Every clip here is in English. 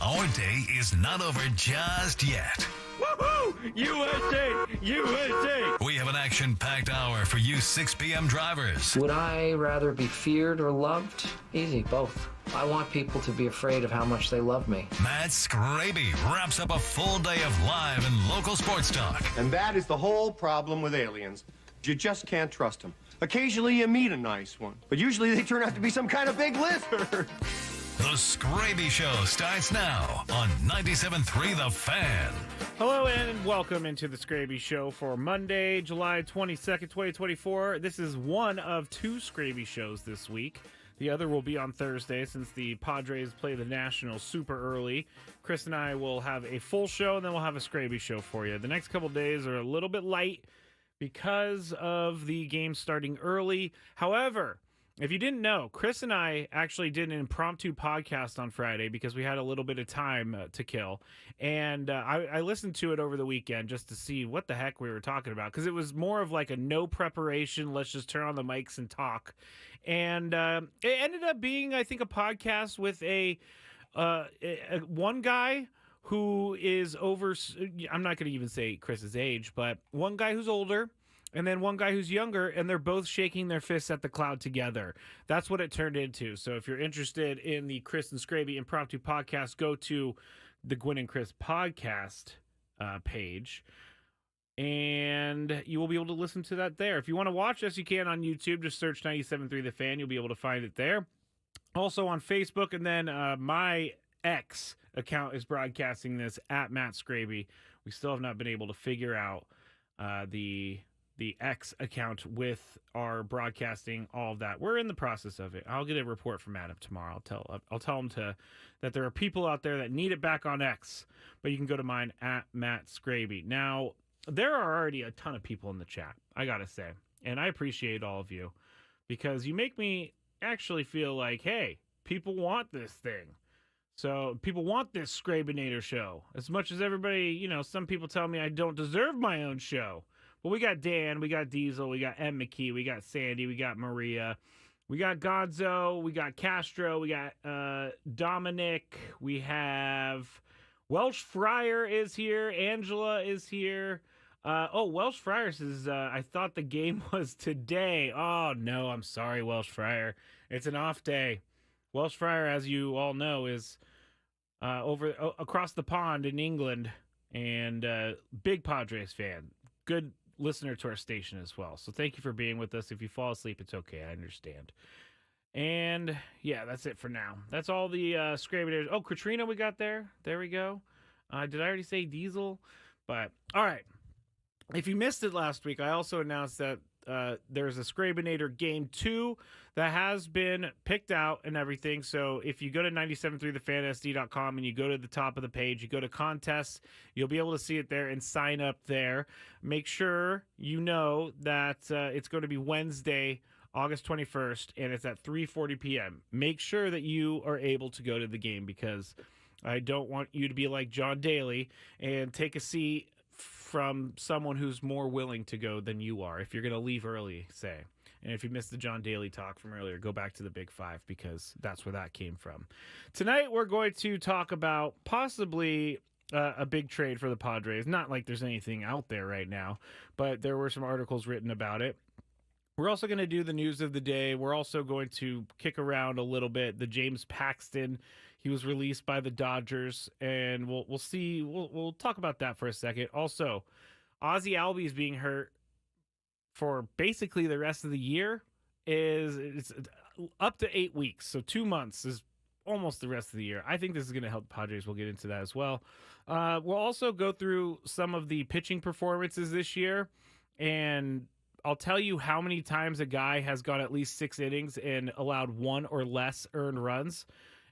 Our day is not over just yet. Woohoo! USA! USA! We have an action-packed hour for you 6 p.m. drivers. Would I rather be feared or loved? Easy, both. I want people to be afraid of how much they love me. Matt Skraby wraps up a full day of live and local sports talk. And that is the whole problem with aliens. You just can't trust them. Occasionally you meet a nice one, but usually they turn out to be some kind of big lizard. The Skraby Show starts now on 97.3 The Fan. Hello and welcome into the Skraby Show for Monday, July 22nd, 2024. This is one of two Skraby shows this week. The other will be on Thursday since the Padres play the Nationals super early. Chris and I will have a full show and then we'll have a Skraby Show for you. The next couple days are a little bit light because of the game starting early. However, if you didn't know, Chris and I actually did an impromptu podcast on Friday because we had a little bit of time to kill. And I listened to it over the weekend just to see what the heck we were talking about because it was more of like a no preparation, let's just turn on the mics and talk. And it ended up being, I think, a podcast with a one guy who is over, I'm not going to even say Chris's age, but one guy who's older, and then one guy who's younger, and they're both shaking their fists at the cloud together. That's what it turned into. So if you're interested in the Chris and Skraby impromptu podcast, go to the Gwyn and Chris podcast page, and you will be able to listen to that there. If you want to watch us, you can on YouTube. Just search 97.3 The Fan. You'll be able to find it there. Also on Facebook, and then my X account is broadcasting this at Matt Skraby. We still have not been able to figure out the X account with our broadcasting, all of that. We're in the process of it. I'll get a report from Adam tomorrow. I'll tell him that there are people out there that need it back on X, but you can go to mine at Matt Skraby. Now, there are already a ton of people in the chat, I gotta say, and I appreciate all of you because you make me actually feel like, hey, people want this thing. So people want this Skrabinator show as much as everybody, some people tell me I don't deserve my own show. But we got Dan, we got Diesel, we got M. McKee, we got Sandy, we got Maria, we got Gonzo, we got Castro, we got Dominic, we have Welsh Fryer is here, Angela is here. Welsh Fryer says, I thought the game was today. Oh, no, I'm sorry, Welsh Fryer. It's an off day. Welsh Fryer, as you all know, is across the pond in England and big Padres fan. Good listener to our station as well. So thank you for being with us. If you fall asleep, it's okay. I understand. And yeah, that's it for now. That's all the Skrabinators. Oh, Katrina we got there. There we go. Did I already say Diesel? But all right. If you missed it last week, I also announced that there's a Skrabinator Game 2 that has been picked out and everything. So if you go to 973thefansd.com and you go to the top of the page, you go to contests, you'll be able to see it there and sign up there. Make sure you know that it's going to be Wednesday, August 21st, and it's at 3:40 p.m. Make sure that you are able to go to the game because I don't want you to be like John Daly and take a seat from someone who's more willing to go than you are if you're going to leave early, say. And if you missed the John Daly talk from earlier, go back to the Big Five because that's where that came from. Tonight, we're going to talk about possibly a big trade for the Padres. Not like there's anything out there right now, but there were some articles written about it. We're also going to do the news of the day. We're also going to kick around a little bit the James Paxton. He was released by the Dodgers, and we'll see. We'll talk about that for a second. Also, Ozzie Albies being hurt for basically the rest of the year it's up to 8 weeks, so 2 months is almost the rest of the year. I think this is going to help the Padres. We'll get into that as well. We'll also go through some of the pitching performances this year, and I'll tell you how many times a guy has gone at least 6 innings and allowed 1 or less earned runs.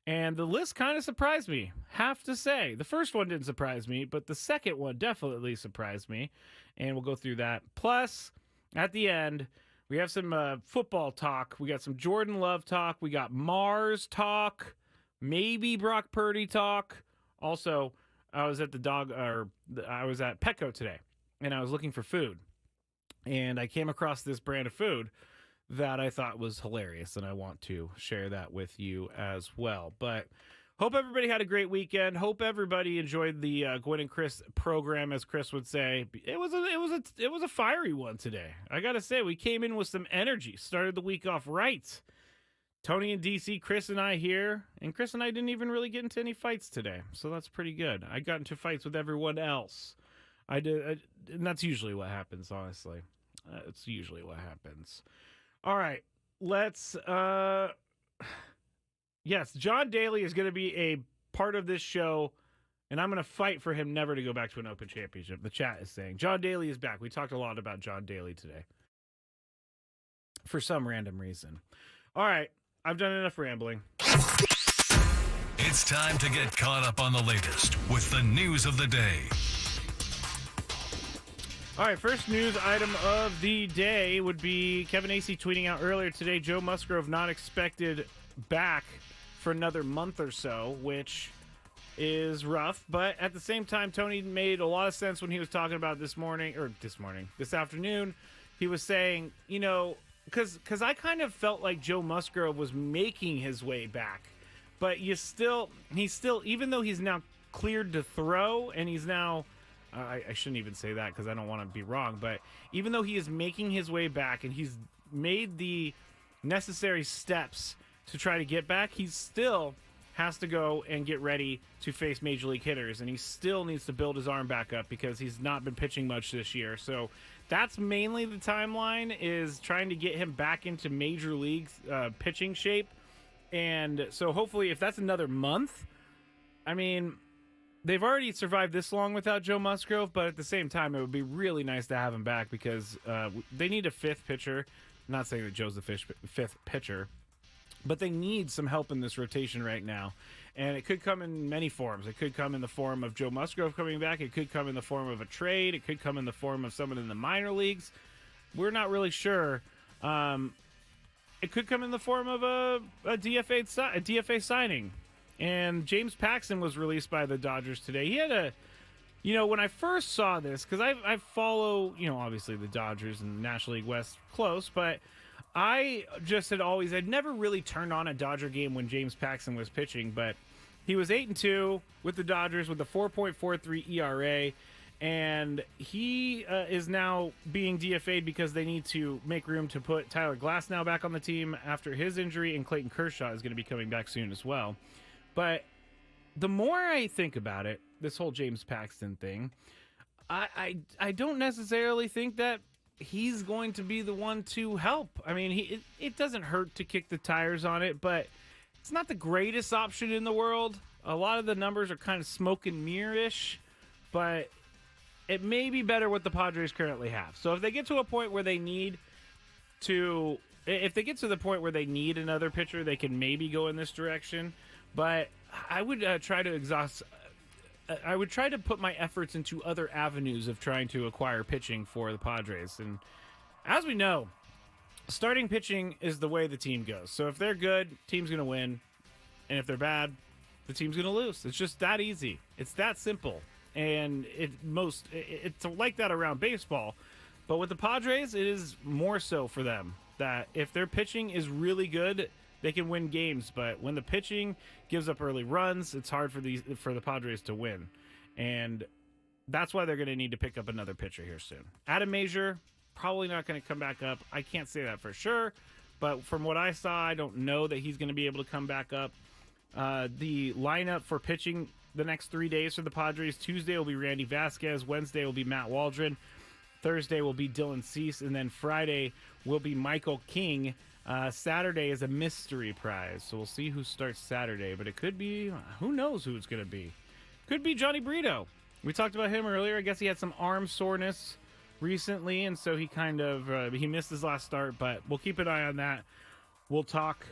And the list kind of surprised me, have to say. The first one didn't surprise me, but the second one definitely surprised me. And we'll go through that. Plus, at the end, we have some football talk. We got some Jordan Love talk. We got Mars talk. Maybe Brock Purdy talk. Also, I was at Petco today, and I was looking for food. And I came across this brand of food that I thought was hilarious, and I want to share that with you as well. But Hope everybody had a great weekend. Hope everybody enjoyed the Gwen and Chris program, as Chris would say. It was a fiery one today. I gotta say, we came in with some energy. Started the week off right. Tony and DC, Chris and I here, and Chris and I didn't even really get into any fights today, so that's pretty good. I got into fights with everyone else. And that's usually what happens. Honestly, it's usually what happens. All right, let's. Yes, John Daly is going to be a part of this show, and I'm going to fight for him never to go back to an Open Championship. The chat is saying John Daly is back. We talked a lot about John Daly today for some random reason. All right, I've done enough rambling. It's time to get caught up on the latest with the news of the day. All right, first news item of the day would be Kevin Acee tweeting out earlier today, Joe Musgrove not expected back for another month or so, which is rough. But at the same time, Tony made a lot of sense when he was talking about this afternoon. He was saying, because I kind of felt like Joe Musgrove was making his way back. But he's still, even though he's now cleared to throw, and he's now, I shouldn't even say that because I don't want to be wrong, but even though he is making his way back and he's made the necessary steps to try to get back, he still has to go and get ready to face major league hitters, and he still needs to build his arm back up because he's not been pitching much this year. So that's mainly the timeline, is trying to get him back into major league pitching shape. And so hopefully, if that's another month, I mean, they've already survived this long without Joe Musgrove, but at the same time, it would be really nice to have him back because they need a fifth pitcher. I'm not saying that Joe's the fifth pitcher, but they need some help in this rotation right now. And it could come in many forms. It could come in the form of Joe Musgrove coming back. It could come in the form of a trade. It could come in the form of someone in the minor leagues. We're not really sure. It could come in the form of a DFA signing. And James Paxton was released by the Dodgers today. He had when I first saw this, because I follow, obviously the Dodgers and National League West close, but I just I'd never really turned on a Dodger game when James Paxton was pitching, but he was 8-2 with the Dodgers with a 4.43 ERA, and he is now being DFA'd because they need to make room to put Tyler Glasnow back on the team after his injury, and Clayton Kershaw is going to be coming back soon as well. But the more I think about it, this whole James Paxton thing, I don't necessarily think that he's going to be the one to help. I mean, it doesn't hurt to kick the tires on it, but it's not the greatest option in the world. A lot of the numbers are kind of smoke and mirror-ish, but it may be better what the Padres currently have. So if they get to a point where they need another pitcher, they can maybe go in this direction. But I would try to put my efforts into other avenues of trying to acquire pitching for the Padres. And as we know, starting pitching is the way the team goes. So if they're good, team's going to win. And if they're bad, the team's going to lose. It's just that easy. It's that simple. And it's like that around baseball. But with the Padres, it is more so for them, that if their pitching is really good, they can win games. But when the pitching gives up early runs, it's hard for the Padres to win. And that's why they're going to need to pick up another pitcher here soon. Adam Major, probably not going to come back up. I can't say that for sure. But from what I saw, I don't know that he's going to be able to come back up. The lineup for pitching the next 3 days for the Padres: Tuesday will be Randy Vasquez, Wednesday will be Matt Waldron, Thursday will be Dylan Cease, and then Friday will be Michael King. Saturday is a mystery prize, so we'll see who starts Saturday, but it could be, who knows who it's going to be. Could be Johnny Brito. We talked about him earlier. I guess he had some arm soreness recently, and so he kind of he missed his last start, but we'll keep an eye on that. We'll talk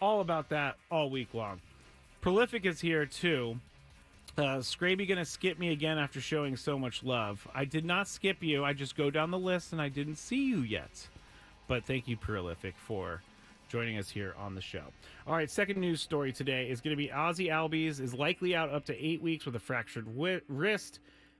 all about that all week long. Prolific is here too. Skraby gonna skip me again after showing so much love. I did not skip you. I just go down the list and I didn't see you yet. But thank you, Prolific, for joining us here on the show. All right, second news story today is going to be Ozzie Albies is likely out up to 8 weeks with a fractured wrist.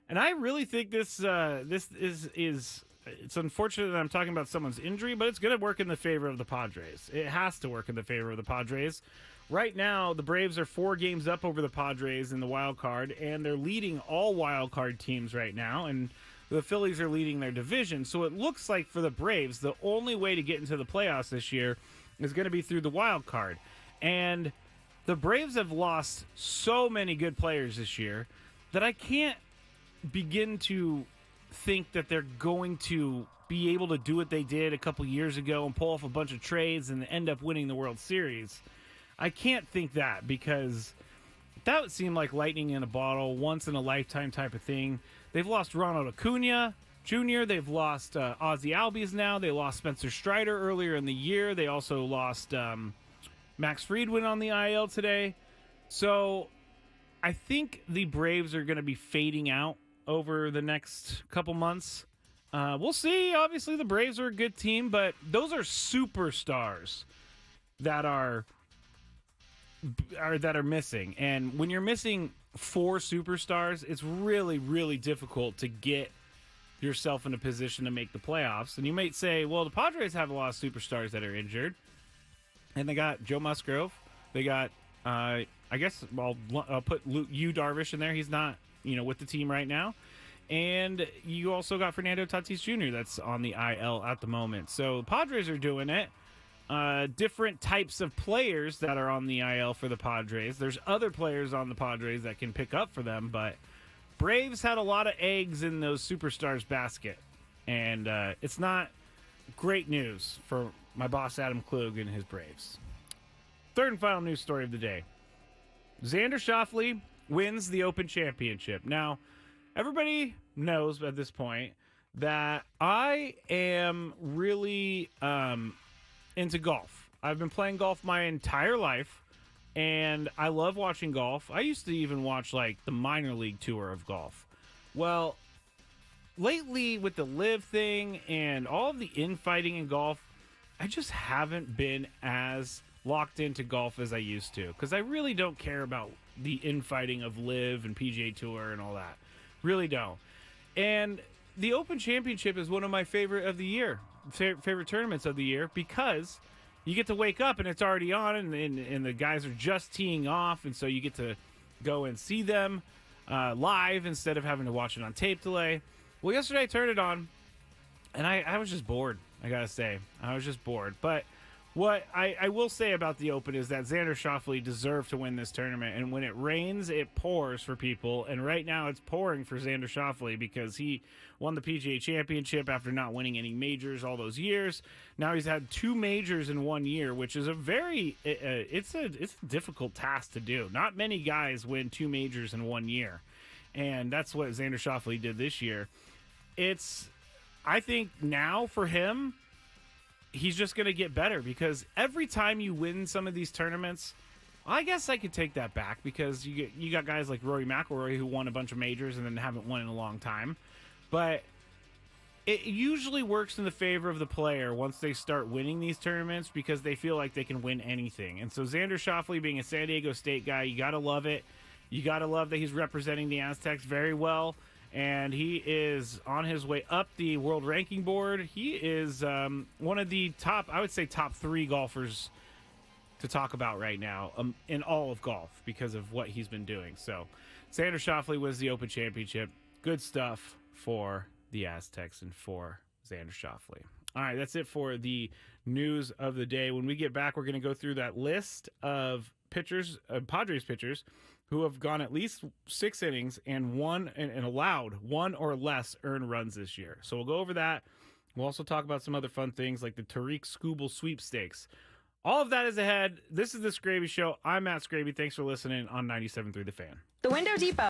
And I really think this is it's unfortunate that I'm talking about someone's injury, but it's going to work in the favor of the Padres. It has to work in the favor of the Padres. Right now, the Braves are 4 games up over the Padres in the wild card, and they're leading all wild card teams right now, and the Phillies are leading their division. So it looks like for the Braves, the only way to get into the playoffs this year is going to be through the wild card. And the Braves have lost so many good players this year that I can't begin to think that they're going to be able to do what they did a couple years ago and pull off a bunch of trades and end up winning the World Series. I can't think that, because that would seem like lightning in a bottle, once in a lifetime type of thing. They've lost Ronald Acuna Jr. They've lost Ozzie Albies now. They lost Spencer Strider earlier in the year. They also lost Max Fried went on the IL today. So I think the Braves are going to be fading out over the next couple months. We'll see. Obviously, the Braves are a good team, but those are superstars that are missing. And when you're missing 4 superstars, it's really, really difficult to get yourself in a position to make the playoffs. And you might say, well, the Padres have a lot of superstars that are injured. And they got Joe Musgrove. They got, I guess, I'll put Yu Darvish in there. He's not, with the team right now. And you also got Fernando Tatis Jr. that's on the IL at the moment. So the Padres are doing it. Different types of players that are on the IL for the Padres. There's other players on the Padres that can pick up for them, but Braves had a lot of eggs in those superstars basket. And it's not great news for my boss Adam Klug and his Braves. Third and final news story of the day. Xander Schauffele wins the Open Championship. Now, everybody knows at this point that I am really into golf. I've been playing golf my entire life, and I love watching golf. I used to even watch like the minor league tour of golf. Well, lately with the live thing and all of the infighting in golf, I just haven't been as locked into golf as I used to, because I really don't care about the infighting of live and PGA Tour and all that. Really don't. And the Open Championship is one of my favorite of the year, favorite tournaments of the year, because you get to wake up and it's already on, and the guys are just teeing off, and so you get to go and see them live instead of having to watch it on tape delay. Well, yesterday I turned it on, and I was just bored, I gotta say. I was just bored. But what I will say about the Open is that Xander Schauffele deserved to win this tournament, and when it rains, it pours for people, and right now it's pouring for Xander Schauffele because he won the PGA Championship after not winning any majors all those years. Now he's had 2 majors in 1 year, which is it's a difficult task to do. Not many guys win 2 majors in 1 year, and that's what Xander Schauffele did this year. I think now for him, he's just going to get better, because every time you win some of these tournaments, I guess I could take that back, because you got guys like Rory McIlroy who won a bunch of majors and then haven't won in a long time. But it usually works in the favor of the player once they start winning these tournaments, because they feel like they can win anything. And so Xander Schauffele, being a San Diego State guy, you got to love it. You got to love that he's representing the Aztecs very well. And he is on his way up the world ranking board. He is one of the top 3 golfers to talk about right now in all of golf, because of what he's been doing. So Xander Schauffele wins the Open Championship. Good stuff for the Aztecs and for Xander Schauffele. All right, that's it for the news of the day. When we get back, we're going to go through that list of pitchers, Padres pitchers, who have gone at least 6 innings and allowed 1 or less earned runs this year. So we'll go over that. We'll also talk about some other fun things like the Tariq Skubal sweepstakes. All of that is ahead. This is the Skraby Show. I'm Matt Skraby. Thanks for listening on 97.3 The Fan. The Window Depot.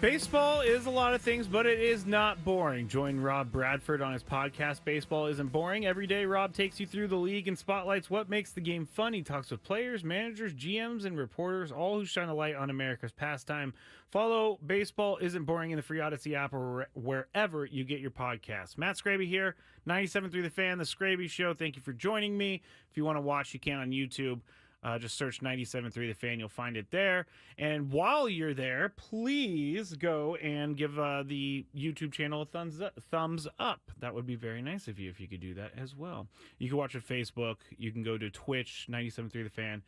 Baseball is a lot of things, but it is not boring. Join Rob Bradford on his podcast, Baseball Isn't Boring. Every day, Rob takes you through the league and spotlights what makes the game fun. He talks with players, managers, GMs, and reporters, all who shine a light on America's pastime. Follow Baseball Isn't Boring in the free Odyssey app or wherever you get your podcasts. Matt Skraby here, 97.3 The Fan, The Skraby Show. Thank you for joining me. If you want to watch, you can on YouTube. Just search 97.3 The Fan. You'll find it there. And while you're there, please go and give the YouTube channel a thumbs up. That would be very nice of you if you could do that as well. You can watch it Facebook. You can go to Twitch, 97.3 The Fan.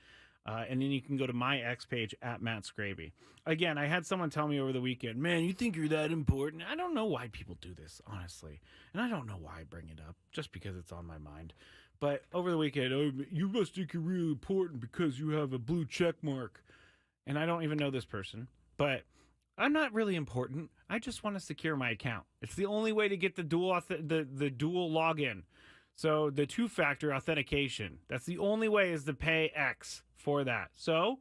And then you can go to my X page at Matt Skraby. Again, I had someone tell me over the weekend, man, you think you're that important? I don't know why people do this, honestly. And I don't know why I bring it up, just because it's on my mind. But over the weekend, oh, you must think you're really important because you have a blue check mark. And I don't even know this person, but I'm not really important. I just want to secure my account. It's the only way to get the dual login. So the two-factor authentication. That's the only way, is to pay X for that. So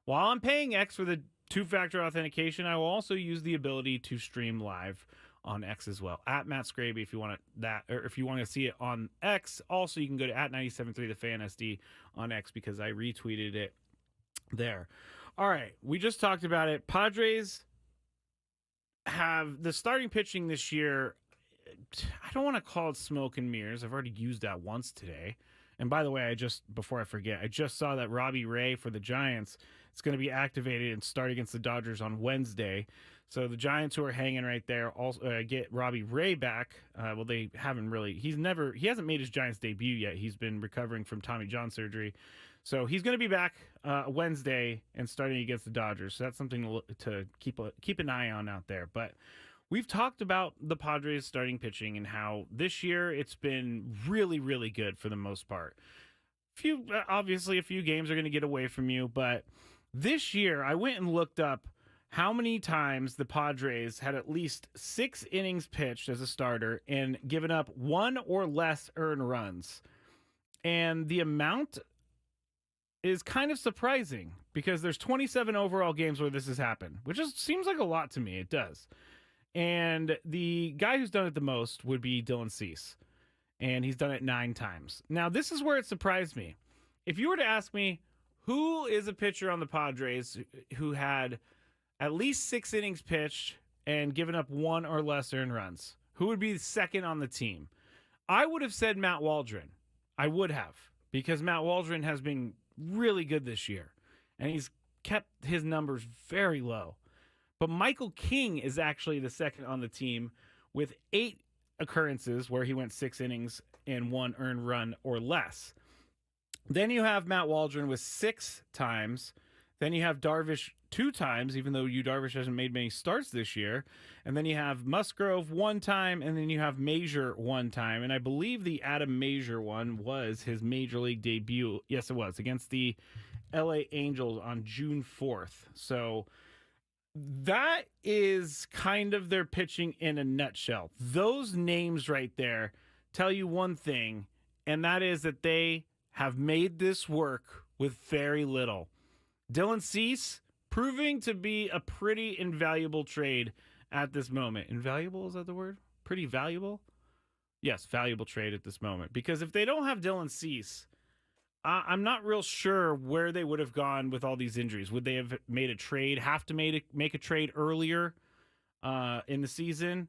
while I'm paying X for the two-factor authentication, I will also use the ability to stream live on X as well, at Matt Skraby if you want that, or if you want to see it on X. Also, you can go to at 97.3 The Fan SD on X because I retweeted it there. All right, we just talked about it. Padres have the starting pitching this year. I don't want to call it smoke and mirrors. I've already used that once today. And by the way, before I forget, I just saw that Robbie Ray for the Giants is going to be activated and start against the Dodgers on Wednesday. So the Giants, who are hanging right there, also get Robbie Ray back. Well, they haven't really. He hasn't made his Giants debut yet. He's been recovering from Tommy John surgery. So he's going to be back Wednesday and starting against the Dodgers. So that's something to keep an eye on out there. But we've talked about the Padres starting pitching and how this year it's been really, really good for the most part. Obviously, a few games are going to get away from you, but this year I went and looked up how many times the Padres had at least 6 innings pitched as a starter and given up 1 or less earned runs. And the amount is kind of surprising because there's 27 overall games where this has happened, which seems like a lot to me. It does. And the guy who's done it the most would be Dylan Cease, and he's done it 9 times. Now, this is where it surprised me. If you were to ask me, who is a pitcher on the Padres who had at least 6 innings pitched and given up 1 or less earned runs, who would be second on the team? I would have said Matt Waldron. I would have, because Matt Waldron has been really good this year, and he's kept his numbers very low. But Michael King is actually the second on the team with 8 occurrences where he went 6 innings and 1 earned run or less. Then you have Matt Waldron with 6 times. Then you have Darvish 2 times, even though Darvish hasn't made many starts this year. And then you have Musgrove 1 time, and then you have Major 1 time. And I believe the Adam Major one was his major league debut. Yes, it was, against the LA Angels on June 4th. So that is kind of their pitching in a nutshell. Those names right there tell you one thing, and that is that they have made this work with very little. Dylan Cease proving to be a pretty invaluable trade at this moment. Invaluable, is that the word? Pretty valuable? Yes, valuable trade at this moment. Because if they don't have Dylan Cease, I'm not real sure where they would have gone with all these injuries. Would they have made a trade, have to make a trade earlier in the season?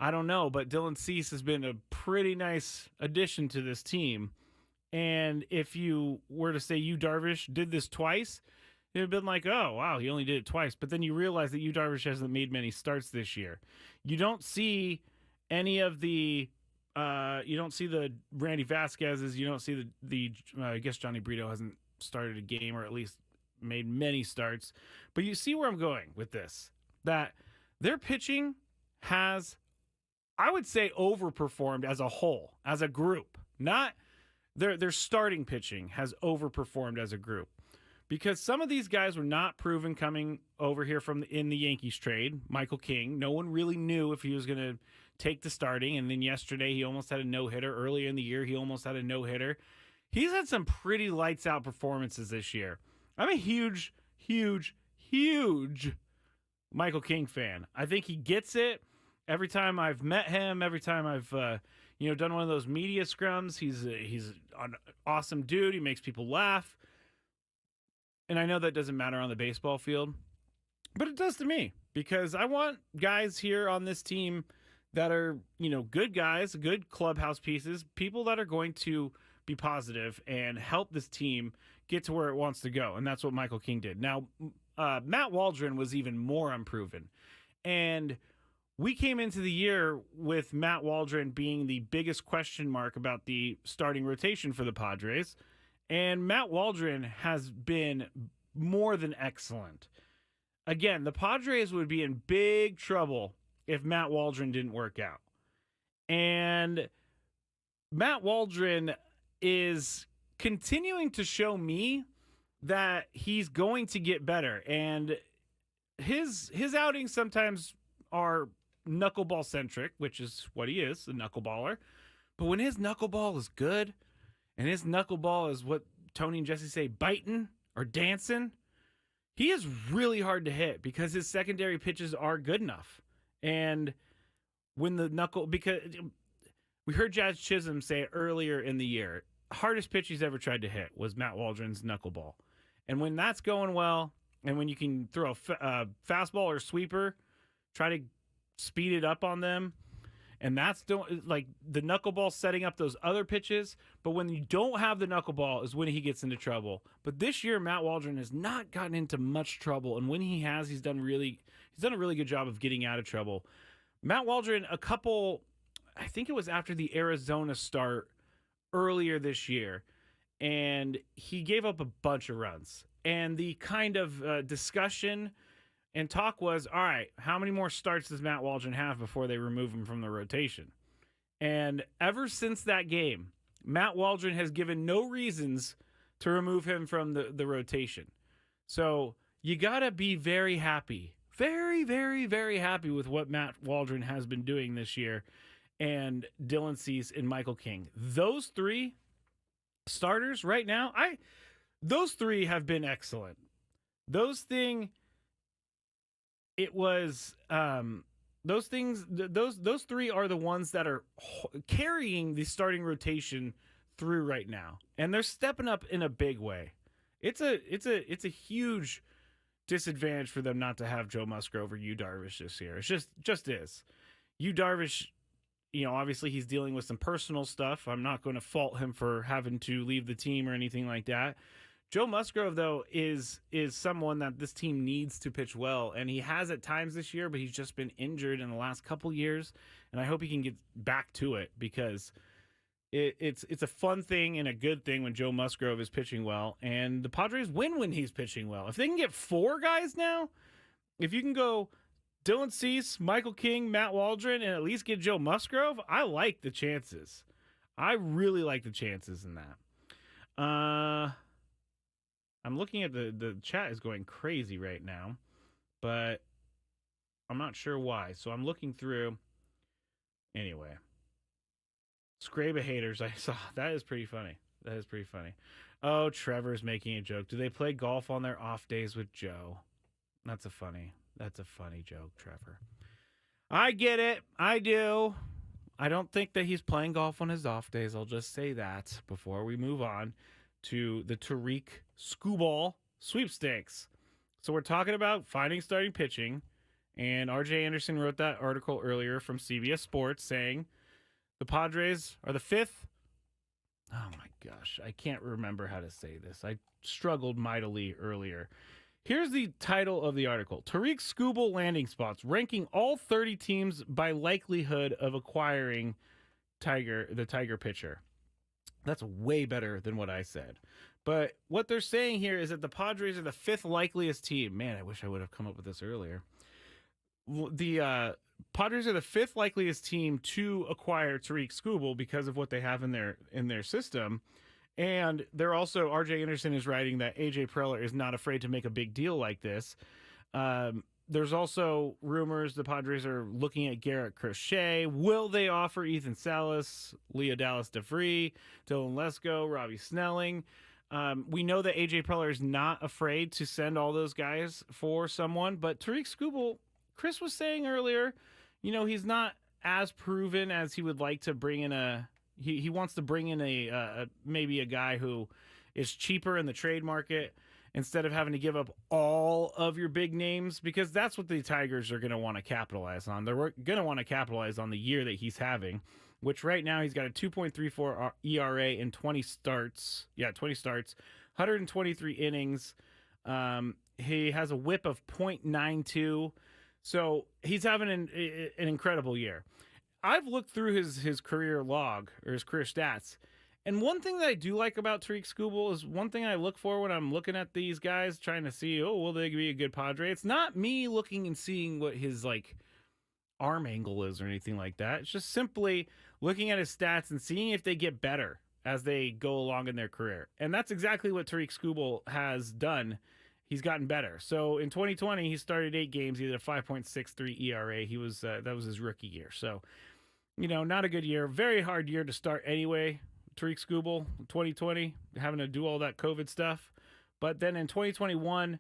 I don't know, but Dylan Cease has been a pretty nice addition to this team. And if you were to say Darvish did this twice, it would have been like, oh, wow, he only did it twice. But then you realize that Darvish hasn't made many starts this year. You don't see any of the you don't see the Randy Vasquez's. You don't see the I guess Johnny Brito hasn't started a game, or at least made many starts. But you see where I'm going with this. That their pitching has, I would say, overperformed as a whole, as a group. Not their starting pitching has overperformed as a group. Because some of these guys were not proven coming over here in the Yankees trade. Michael King, no one really knew if he was going to take the starting. And then yesterday, he almost had a no-hitter. Earlier in the year, he almost had a no-hitter. He's had some pretty lights-out performances this year. I'm a huge Michael King fan. I think he gets it. Every time I've met him, every time I've done one of those media scrums, he's an awesome dude. He makes people laugh. And I know that doesn't matter on the baseball field, but it does to me because I want guys here on this team that are, good guys, good clubhouse pieces, people that are going to be positive and help this team get to where it wants to go. And that's what Michael King did. Now, Matt Waldron was even more unproven. And we came into the year with Matt Waldron being the biggest question mark about the starting rotation for the Padres. And Matt Waldron has been more than excellent. Again, the Padres would be in big trouble if Matt Waldron didn't work out. And Matt Waldron is continuing to show me that he's going to get better. And his outings sometimes are knuckleball centric, which is what he is, a knuckleballer. But when his knuckleball is good, and his knuckleball is what Tony and Jesse say, biting or dancing, he is really hard to hit because his secondary pitches are good enough. And when because we heard Jazz Chisholm say earlier in the year, hardest pitch he's ever tried to hit was Matt Waldron's knuckleball. And when that's going well, and when you can throw a fastball or sweeper, try to speed it up on them, and that's like the knuckleball setting up those other pitches. But when you don't have the knuckleball is when he gets into trouble. But this year, Matt Waldron has not gotten into much trouble, and when he has, he's done a really good job of getting out of trouble. Matt Waldron, I think it was after the Arizona start earlier this year, and he gave up a bunch of runs. And the kind of discussion and talk was, all right, how many more starts does Matt Waldron have before they remove him from the rotation? And ever since that game, Matt Waldron has given no reasons to remove him from the rotation. So you got to be very happy, very, very, very happy with what Matt Waldron has been doing this year, and Dylan Cease and Michael King. Those three starters right now, those three have been excellent. Those three are the ones that are carrying the starting rotation through right now, and they're stepping up in a big way. It's a huge disadvantage for them not to have Joe Musgrove over Yu Darvish this year. It's just is. Yu Darvish, obviously he's dealing with some personal stuff. I'm not going to fault him for having to leave the team or anything like that. Joe Musgrove, though, is someone that this team needs to pitch well, and he has at times this year, but he's just been injured in the last couple years, and I hope he can get back to it because it's a fun thing and a good thing when Joe Musgrove is pitching well, and the Padres win when he's pitching well. If they can get four guys now, if you can go Dylan Cease, Michael King, Matt Waldron, and at least get Joe Musgrove, I like the chances. I really like the chances in that. I'm looking at the chat is going crazy right now, but I'm not sure why. So I'm looking through. Anyway, Skraby haters, I saw. That is pretty funny. Oh, Trevor's making a joke. Do they play golf on their off days with Joe? That's a funny joke, Trevor. I get it. I do. I don't think that he's playing golf on his off days. I'll just say that before we move on to the Tariq Skubal sweepstakes. So we're talking about finding starting pitching, and RJ Anderson wrote that article earlier from CBS Sports saying the Padres are the fifth. Oh my gosh, I can't remember how to say this. I struggled mightily earlier. Here's the title of the article. Tariq Skubal landing spots, ranking all 30 teams by likelihood of acquiring the Tiger pitcher. That's way better than what I said. But what they're saying here is that the Padres are the fifth likeliest team. Man, I wish I would have come up with this earlier. The Padres are the fifth likeliest team to acquire Tariq Skubal because of what they have in their system. And they're also, RJ Anderson is writing that AJ Preller is not afraid to make a big deal like this. There's also rumors the Padres are looking at Garrett Crochet. Will they offer Ethan Salas, Leo Dallas DeVree, Dylan Lesko, Robbie Snelling? We know that AJ Preller is not afraid to send all those guys for someone, but Tariq Skubal, Chris was saying earlier, he's not as proven as he would like to bring in he wants to bring in maybe a guy who is cheaper in the trade market instead of having to give up all of your big names, because that's what the Tigers are going to want to capitalize on. They're going to want to capitalize on the year that he's having, which right now he's got a 2.34 ERA in 20 starts. Yeah, 20 starts, 123 innings. He has a whip of .92. So he's having an incredible year. I've looked through his career log or his career stats, and one thing that I do like about Tariq Skubal is one thing I look for when I'm looking at these guys, trying to see, will they be a good Padre? It's not me looking and seeing what his arm angle is or anything like that. It's just simply looking at his stats and seeing if they get better as they go along in their career. And that's exactly what Tariq Skubal has done. He's gotten better. So in 2020, he started 8 games. He had a 5.63 ERA. He was that was his rookie year. So, not a good year. Very hard year to start anyway. Tariq Skubal, 2020, having to do all that COVID stuff. But then in 2021,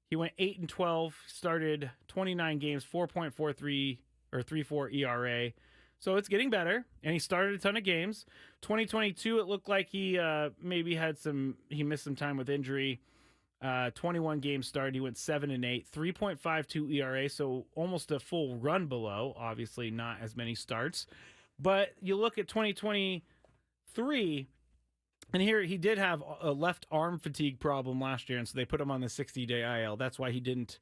he went 8-12, started 29 games, 4.43 or 3.4 ERA. So it's getting better, and he started a ton of games. 2022, it looked like he maybe he missed some time with injury. 21 games started, he went 7-8, 3.52 ERA, so almost a full run below. Obviously, not as many starts. But you look at 2023, and here he did have a left arm fatigue problem last year, and so they put him on the 60-day IL. That's why he didn't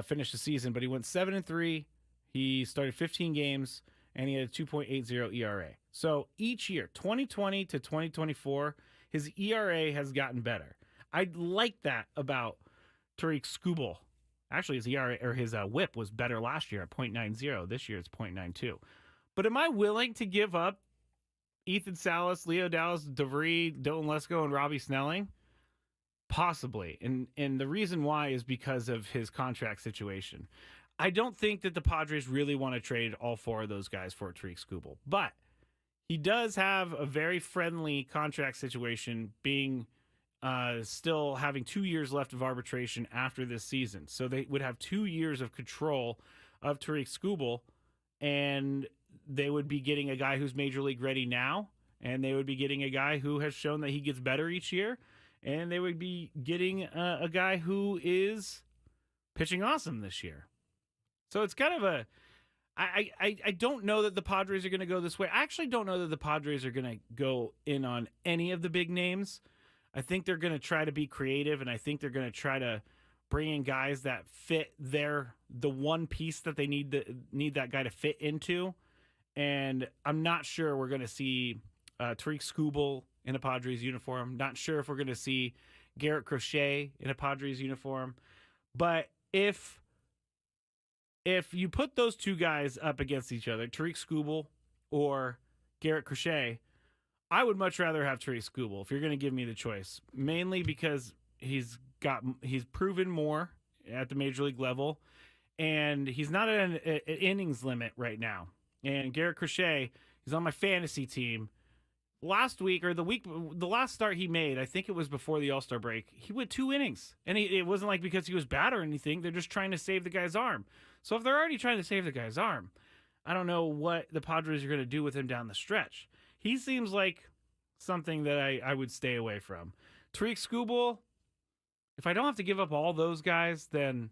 finish the season. But he went 7-3. He started 15 games, and he had a 2.80 ERA. So each year, 2020 to 2024, his ERA has gotten better. I like that about Tariq Skubal. Actually, his ERA or his WHIP was better last year at .90. This year it's .92. But am I willing to give up Ethan Salas, Leo Dallas, DeVry, Dylan Lesko, and Robbie Snelling? Possibly. And the reason why is because of his contract situation. I don't think that the Padres really want to trade all 4 of those guys for Tariq Skubal. But he does have a very friendly contract situation, being still having 2 years left of arbitration after this season. So they would have 2 years of control of Tariq Skubal, and they would be getting a guy who's major league ready now, and they would be getting a guy who has shown that he gets better each year, and they would be getting a guy who is pitching awesome this year. So it's kind of I don't know that the Padres are going to go this way. I actually don't know that the Padres are going to go in on any of the big names. I think they're going to try to be creative, and I think they're going to try to bring in guys that fit the one piece that they need that guy to fit into. And I'm not sure we're going to see Tariq Skubal in a Padres uniform. Not sure if we're going to see Garrett Crochet in a Padres uniform. But if you put those two guys up against each other, Tariq Skubal or Garrett Crochet, I would much rather have Tariq Skubal if you're going to give me the choice, mainly because he's proven more at the major league level, and he's not at an innings limit right now. And Garrett Crochet, he's on my fantasy team. Last week or the last start he made, I think it was before the All-Star break, he went 2 innings. And it wasn't like because he was bad or anything. They're just trying to save the guy's arm. So if they're already trying to save the guy's arm, I don't know what the Padres are going to do with him down the stretch. He seems like something that I would stay away from. Tariq Skubal, if I don't have to give up all those guys, then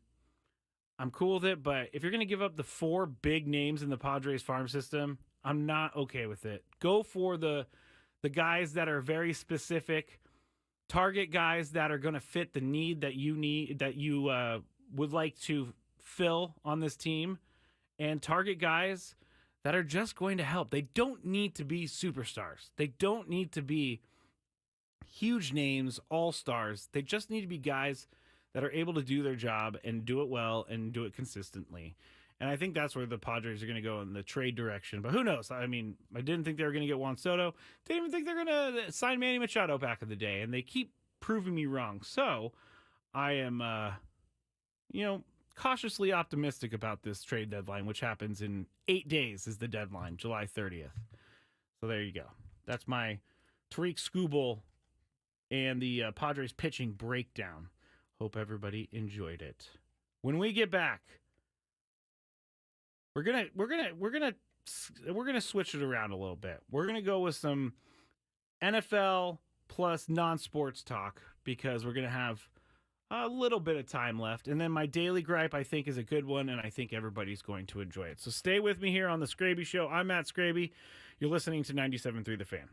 I'm cool with it. But if you're going to give up the 4 big names in the Padres farm system, I'm not okay with it. Go for the guys that are very specific. Target guys that are going to fit the need that you would like to fill on this team, and target guys that are just going to help. They don't need to be superstars. They don't need to be huge names, all-stars. They just need to be guys that are able to do their job and do it well and do it consistently. And I think that's where the Padres are going to go in the trade direction. But who knows? I mean, I didn't think they were going to get Juan Soto. Didn't even think they're going to sign Manny Machado back in the day. And they keep proving me wrong. So I am, cautiously optimistic about this trade deadline, which happens in 8 days is the deadline, July 30th. So there you go. That's my Tariq Skubal and the Padres pitching breakdown. Hope everybody enjoyed it. When we get back, we're gonna switch it around a little bit. We're gonna go with some NFL plus non-sports talk because we're gonna have a little bit of time left. And then my daily gripe, I think, is a good one, and I think everybody's going to enjoy it. So stay with me here on the Skraby Show. I'm Matt Skraby. You're listening to 97.3 The Fan.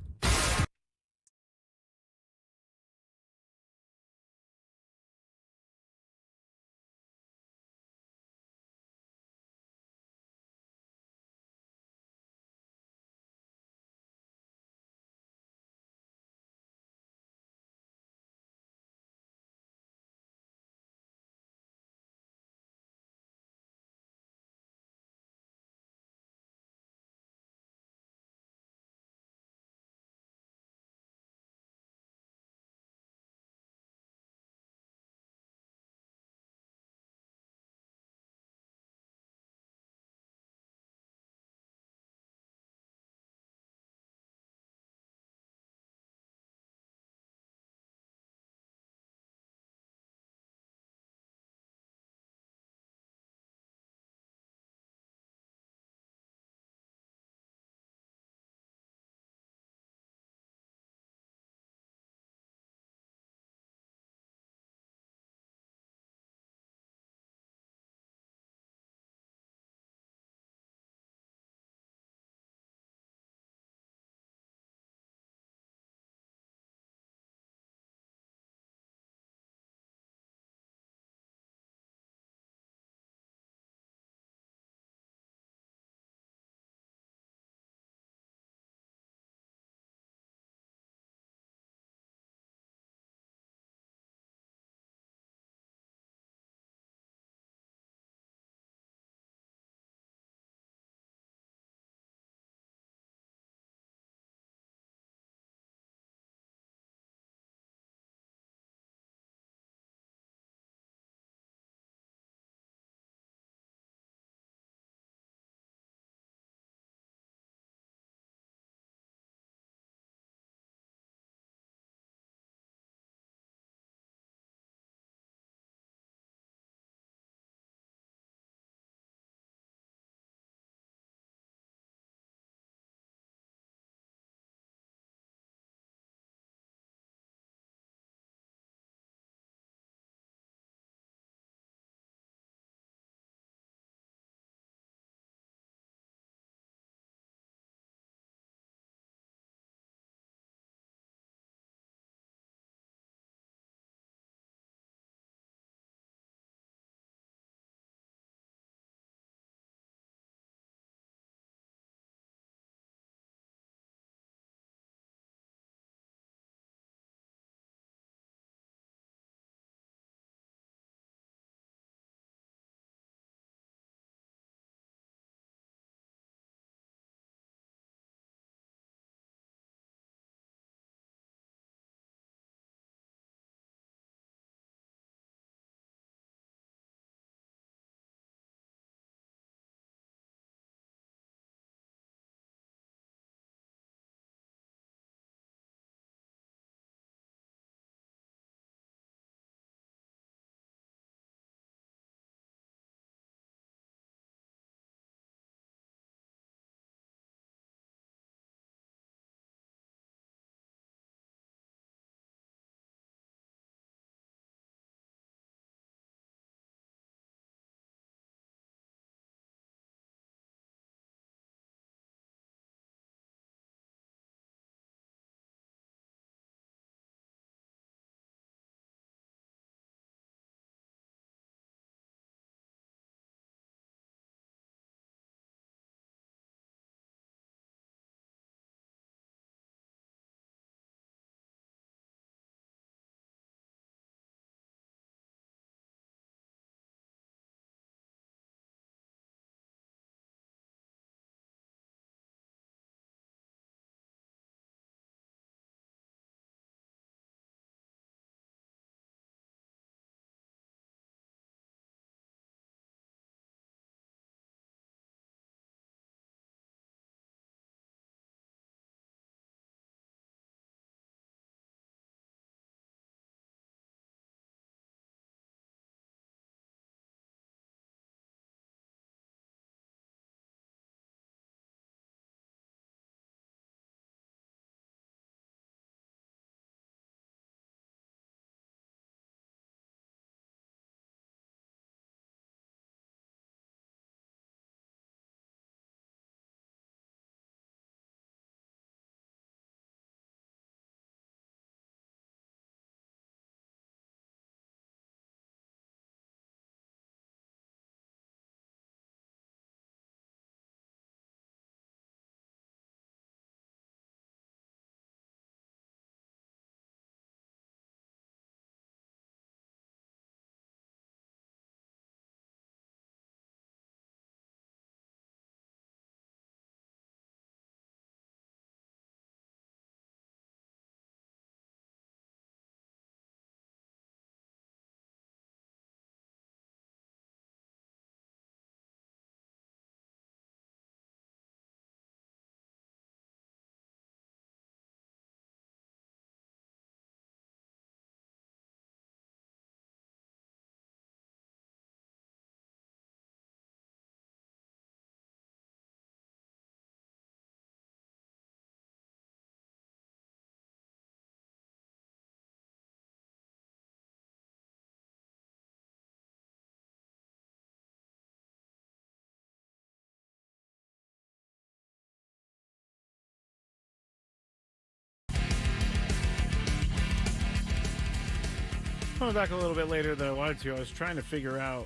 Coming back a little bit later than I wanted to. I was trying to figure out.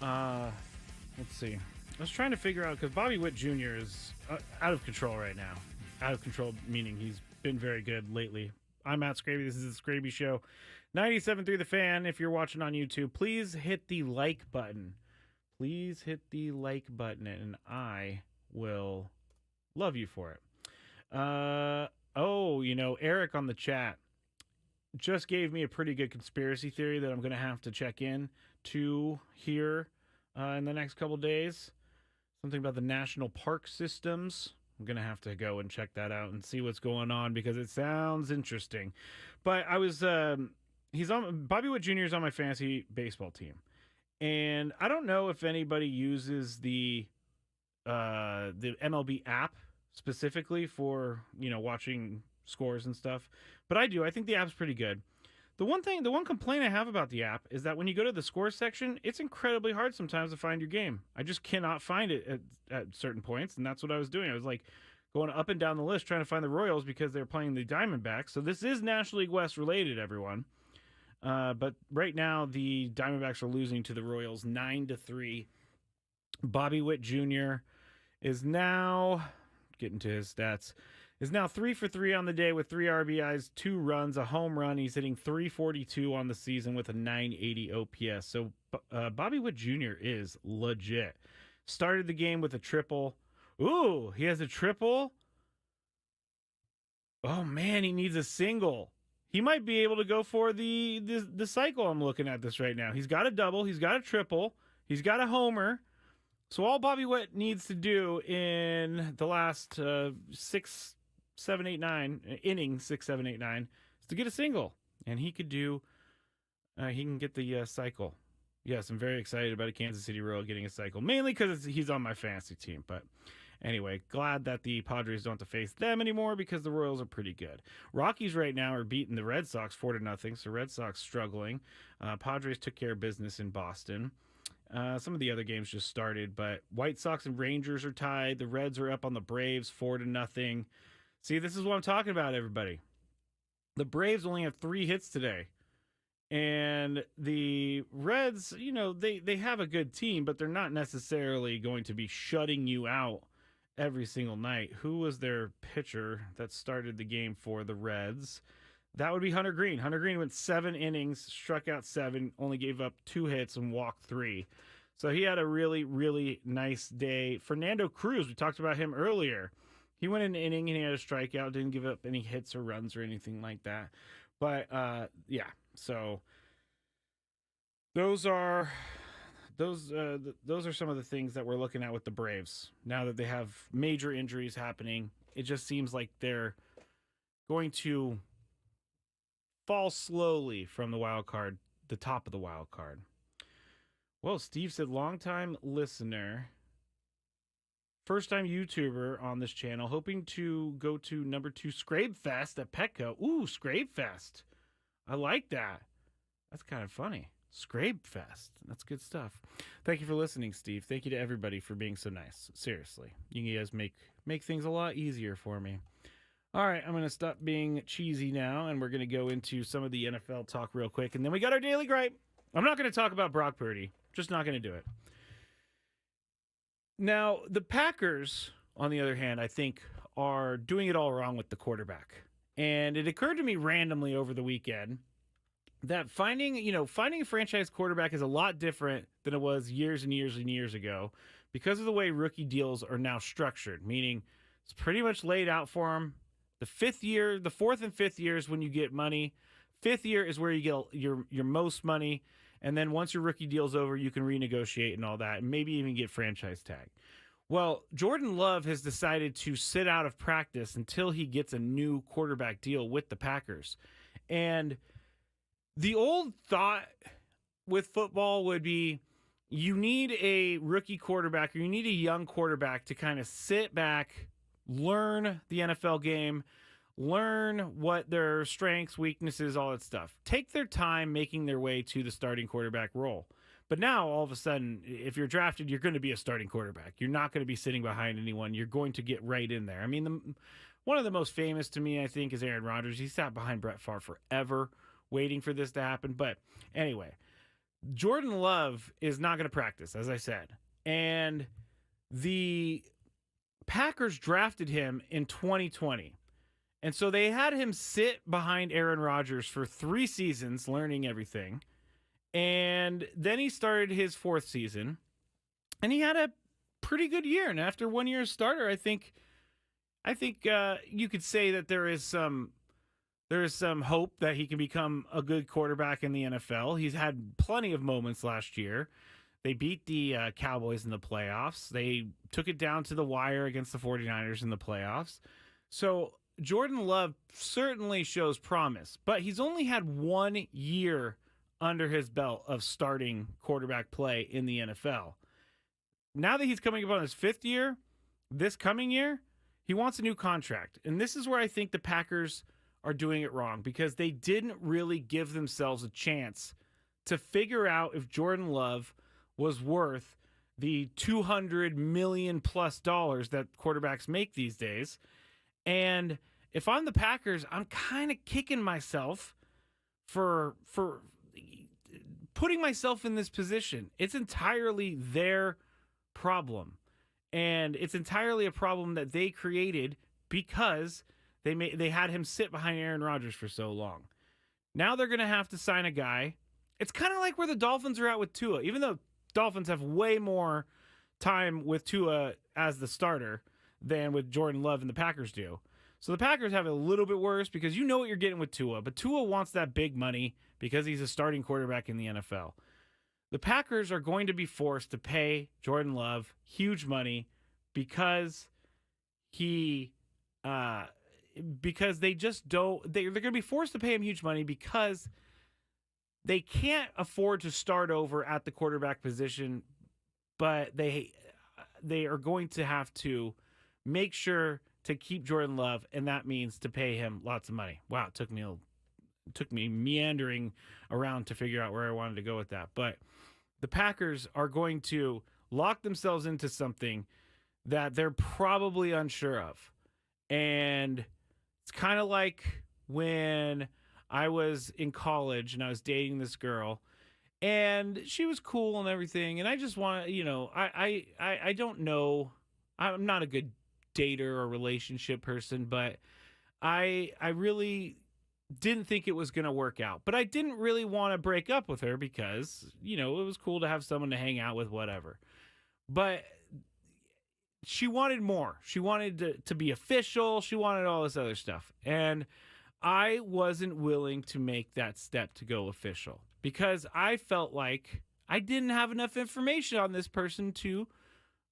Let's see. I was trying to figure out because Bobby Witt Jr. is out of control right now. Out of control meaning he's been very good lately. I'm Matt Skraby. This is the Skraby Show. 97.3 The Fan. If you're watching on YouTube, please hit the like button. Please hit the like button, and I will love you for it. Eric on the chat just gave me a pretty good conspiracy theory that I'm going to have to check in to here in the next couple days. Something about the national park systems. I'm going to have to go and check that out and see what's going on because it sounds interesting. But I was, Bobby Witt Jr. is on my fantasy baseball team. And I don't know if anybody uses the MLB app specifically for, watching scores and stuff. But I do. I think the app's pretty good. The one complaint I have about the app is that when you go to the scores section, it's incredibly hard sometimes to find your game. I just cannot find it at certain points, and that's what I was doing. I was like going up and down the list trying to find the Royals because they're playing the Diamondbacks. So this is National League West related, everyone. But right now the Diamondbacks are losing to the Royals 9-3. Bobby Witt Jr. is now getting to his stats. Is now 3 for 3 on the day with 3 RBIs, 2 runs, a home run. He's hitting .342 on the season with a .980 OPS. So Bobby Witt Jr. is legit. Started the game with a triple. Ooh, he has a triple. Oh man, he needs a single. He might be able to go for the cycle. I'm looking at this right now. He's got a double. He's got a triple. He's got a homer. So all Bobby Witt needs to do in the last 6, 7, 8, 9 innings, 6, 7, 8, 9 is to get a single, and he could do. He can get the cycle. Yes, I'm very excited about a Kansas City Royal getting a cycle, mainly because he's on my fantasy team. But anyway, glad that the Padres don't have to face them anymore because the Royals are pretty good. Rockies right now are beating the Red Sox 4-0, so Red Sox struggling. Padres took care of business in Boston. Some of the other games just started, but White Sox and Rangers are tied. The Reds are up on the Braves 4-0. See, this is what I'm talking about, everybody. The Braves only have 3 hits today. And the Reds, they have a good team, but they're not necessarily going to be shutting you out every single night. Who was their pitcher that started the game for the Reds? That would be Hunter Green. Hunter Green went 7 innings, struck out 7, only gave up 2 hits and walked 3. So he had a really, really nice day. Fernando Cruz, we talked about him earlier. He went an inning and he had a strikeout, didn't give up any hits or runs or anything like that. But yeah, so those are some of the things that we're looking at with the Braves. Now that they have major injuries happening, it just seems like they're going to fall slowly from the wild card, the top of the wild card. Well, Steve said, longtime listener, first time YouTuber on this channel, hoping to go to number 2 Skrabe Fest at Petco. Ooh, Skrabe Fest. I like that. That's kind of funny. Skrabe Fest. That's good stuff. Thank you for listening, Steve. Thank you to everybody for being so nice. Seriously. You guys make things a lot easier for me. All right, I'm going to stop being cheesy now, and we're going to go into some of the NFL talk real quick, and then we got our daily gripe. I'm not going to talk about Brock Purdy. Just not going to do it. Now, the Packers, on the other hand, I think are doing it all wrong with the quarterback. And it occurred to me randomly over the weekend that finding a franchise quarterback is a lot different than it was years and years and years ago because of the way rookie deals are now structured, meaning it's pretty much laid out for them. The 4th and 5th years when you get money. 5th year is where you get your most money. And then once your rookie deal's over, you can renegotiate and all that, and maybe even get franchise tag. Well, Jordan Love has decided to sit out of practice until he gets a new quarterback deal with the Packers. And the old thought with football would be you need a rookie quarterback or you need a young quarterback to kind of sit back, learn the NFL game, learn what their strengths, weaknesses, all that stuff. Take their time making their way to the starting quarterback role. But now, all of a sudden, if you're drafted, you're going to be a starting quarterback. You're not going to be sitting behind anyone. You're going to get right in there. I mean, one of the most famous to me, I think, is Aaron Rodgers. He sat behind Brett Favre forever waiting for this to happen. But anyway, Jordan Love is not going to practice, as I said. And the Packers drafted him in 2020. And so they had him sit behind Aaron Rodgers for 3 seasons, learning everything. And then he started his 4th season. And he had a pretty good year. And after 1 year as starter, I think you could say that there is some hope that he can become a good quarterback in the NFL. He's had plenty of moments last year. They beat the Cowboys in the playoffs. They took it down to the wire against the 49ers in the playoffs. So Jordan Love certainly shows promise, but he's only had 1 year under his belt of starting quarterback play in the NFL. Now that he's coming up on his 5th year, this coming year, he wants a new contract. And this is where I think the Packers are doing it wrong, because they didn't really give themselves a chance to figure out if Jordan Love was worth the $200 million plus that quarterbacks make these days. And if I'm the Packers, I'm kind of kicking myself for putting myself in this position. It's entirely their problem. And it's entirely a problem that they created because they had him sit behind Aaron Rodgers for so long. Now they're going to have to sign a guy. It's kind of like where the Dolphins are at with Tua. Even though Dolphins have way more time with Tua as the starter than with Jordan Love and the Packers do. So the Packers have it a little bit worse because you know what you're getting with Tua. But Tua wants that big money because he's a starting quarterback in the NFL. The Packers are going to be forced to pay Jordan Love huge money because because they just don't. They're going to be forced to pay him huge money because they can't afford to start over at the quarterback position, but they are going to have to make sure to keep Jordan Love, and that means to pay him lots of money. Wow, it took me meandering around to figure out where I wanted to go with that. But the Packers are going to lock themselves into something that they're probably unsure of. And it's kind of like when I was in college and I was dating this girl, and she was cool and everything. And I just want to, I don't know. I'm not a good dater or relationship person, but I really didn't think it was going to work out. But I didn't really want to break up with her because, it was cool to have someone to hang out with, whatever. But she wanted more. She wanted to be official. She wanted all this other stuff. And I wasn't willing to make that step to go official because I felt like I didn't have enough information on this person to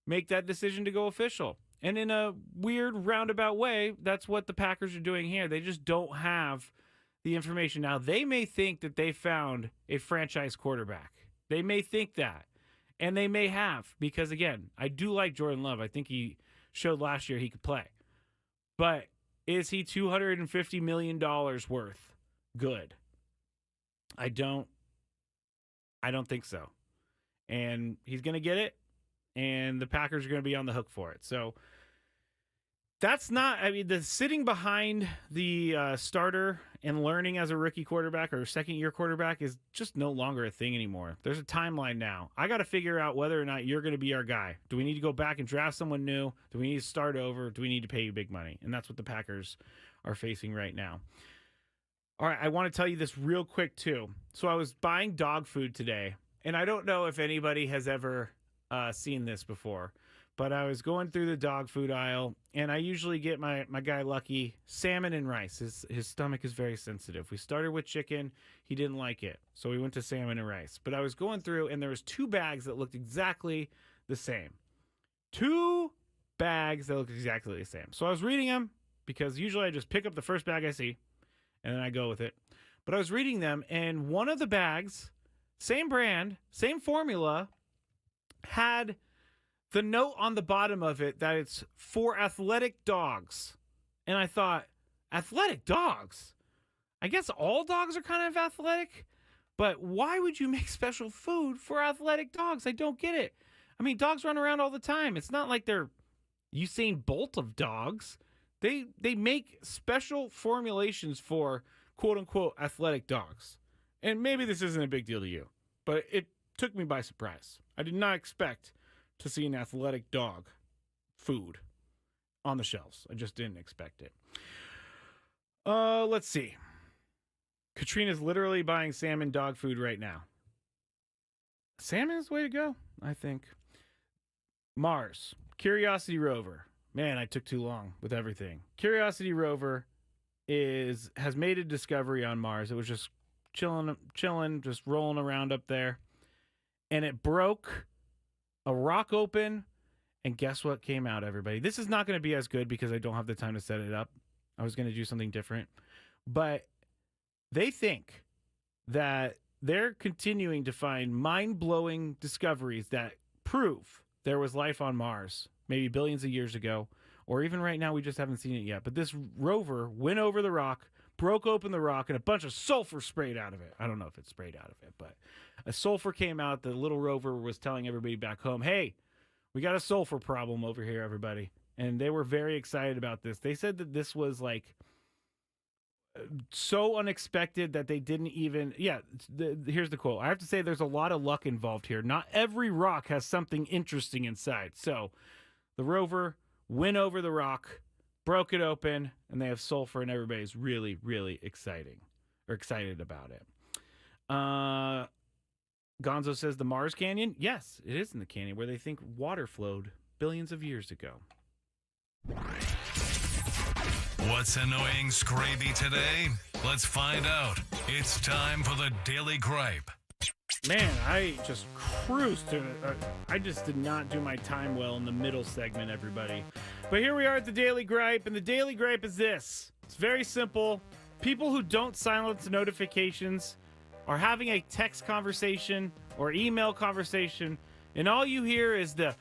make that decision to go official. And in a weird roundabout way, that's what the Packers are doing here. They just don't have the information. Now, they may think that they found a franchise quarterback. They may think that. And they may have, because again, I do like Jordan Love. I think he showed last year he could play. But is he $250 million worth good? I don't think so. And he's going to get it, and the Packers are going to be on the hook for it. So that's not, the sitting behind the starter and learning as a rookie quarterback or second-year quarterback is just no longer a thing anymore. There's a timeline now. I got to figure out whether or not you're going to be our guy. Do we need to go back and draft someone new? Do we need to start over? Do we need to pay you big money? And that's what the Packers are facing right now. All right, I want to tell you this real quick, too. So I was buying dog food today, and I don't know if anybody has ever seen this before, but I was going through the dog food aisle, and I usually get my guy Lucky salmon and rice. His stomach is very sensitive. We started with chicken. He didn't like it, so we went to salmon and rice. But I was going through, and there was 2 bags that looked exactly the same. 2 bags that looked exactly the same. So I was reading them, because usually I just pick up the first bag I see, and then I go with it. But I was reading them, and one of the bags, same brand, same formula, had the note on the bottom of it that it's for athletic dogs. And I thought, athletic dogs? I guess all dogs are kind of athletic, but why would you make special food for athletic dogs? I don't get it. I mean, dogs run around all the time. It's not like they're Usain Bolt of dogs. They make special formulations for quote-unquote athletic dogs. And maybe this isn't a big deal to you, but it took me by surprise. I did not expect to see an athletic dog food on the shelves. I just didn't expect it. Let's see. Katrina's literally buying salmon dog food right now. Salmon is the way to go, I think. Mars. Curiosity rover. Man, I took too long with everything. Curiosity rover has made a discovery on Mars. It was just chilling, just rolling around up there. And it broke a rock open. And guess what came out, everybody? This is not going to be as good because I don't have the time to set it up. I was going to do something different. But they think that they're continuing to find mind-blowing discoveries that prove there was life on Mars, maybe billions of years ago, or even right now we just haven't seen it yet. But this rover went over the rock, broke open the rock, and a bunch of sulfur sprayed out of it. I don't know if it sprayed out of it, but a sulfur came out. The little rover was telling everybody back home, hey, we got a sulfur problem over here, everybody. And they were very excited about this. They said that this was like so unexpected that they didn't even... Yeah, here's the quote. I have to say there's a lot of luck involved here. Not every rock has something interesting inside. So the rover went over the rock, broke it open, and they have sulfur, and everybody's really, really excited about it. Gonzo says the Mars Canyon. Yes, it is in the canyon where they think water flowed billions of years ago. What's annoying Skraby today? Let's find out. It's time for the Daily Gripe. Man, I just cruised to I just did not do my time well in the middle segment, everybody. But here we are at the Daily Gripe, and the Daily Gripe is this. It's very simple. People who don't silence notifications are having a text conversation or email conversation, and all you hear is the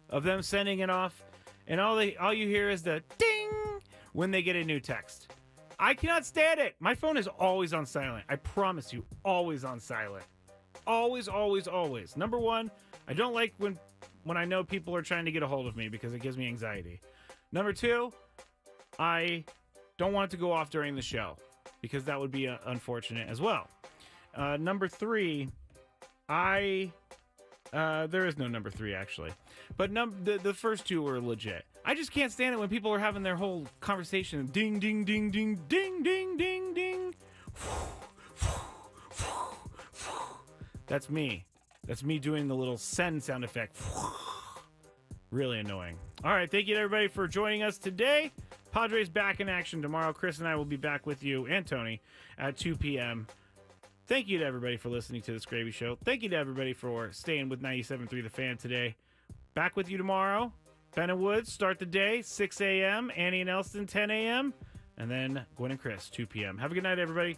of them sending it off, and all you hear is the ding when they get a new text. I cannot stand it. My phone is always on silent. I promise you, always on silent. Always, always, always. Number one, I don't like when I know people are trying to get a hold of me because it gives me anxiety. Number two, I don't want it to go off during the show because that would be unfortunate as well. Number three, there is no number three actually, but the first two were legit. I just can't stand it when people are having their whole conversation. Ding, ding, ding, ding, ding, ding, ding, ding. That's me. That's me doing the little send sound effect. Really annoying. All right, thank you to everybody for joining us today. Padres back in action tomorrow. Chris and I will be back with you and Tony at 2 p.m. Thank you to everybody for listening to the Skraby Show. Thank you to everybody for staying with 97.3 The Fan today. Back with you tomorrow. Ben and Woods start the day, 6 a.m. Annie and Elston, 10 a.m. And then Gwen and Chris, 2 p.m. Have a good night, everybody.